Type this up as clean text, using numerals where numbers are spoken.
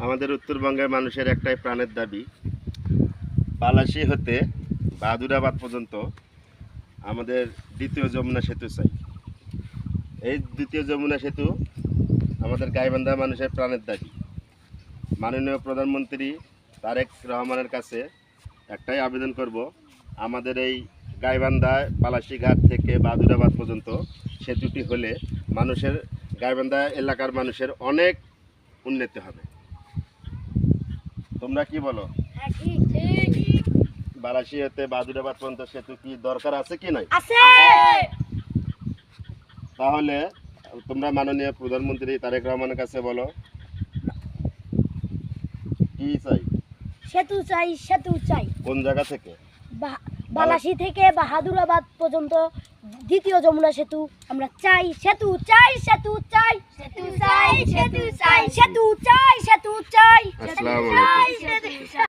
আমাদের উত্তরবঙ্গের মানুষের একটাই প্রাণের দাবি, পালাশী হতে বাহাদুরাবাদ পর্যন্ত আমাদের দ্বিতীয় যমুনা সেতু চাই। এই দ্বিতীয় যমুনা সেতু আমাদের গাইবান্ধা মানুষের প্রাণের দাবি। মাননীয় প্রধানমন্ত্রী তারেক রহমানের কাছে একটাই আবেদন করব, আমাদের এই গাইবান্ধা পালাশী ঘাট থেকে বাহাদুরাবাদ পর্যন্ত সেতুটি হলে মানুষের, গাইবান্ধা এলাকার মানুষের অনেক উন্নতি হবে। তোমরা কি বলো? বালাসী হতে বাহাদুরাবাদ পর্যন্ত সেতু কি দরকার আছে কি নাই? তাহলে তোমরা মাননীয় প্রধানমন্ত্রী তারেক রহমানের কাছে বলো কি চাই? সেতু চাই, সেতু চাই। কোন জায়গা থেকে? বালাসী থেকে বাহাদুরাবাদ পর্যন্ত দ্বিতীয় যমুনা সেতু আমরা চাই। সেতু চাই, সেতু চাই, সেতু চাই, সেতু চাই, সেতু চাই, সেতু চাই। আসসালামু আলাইকুম।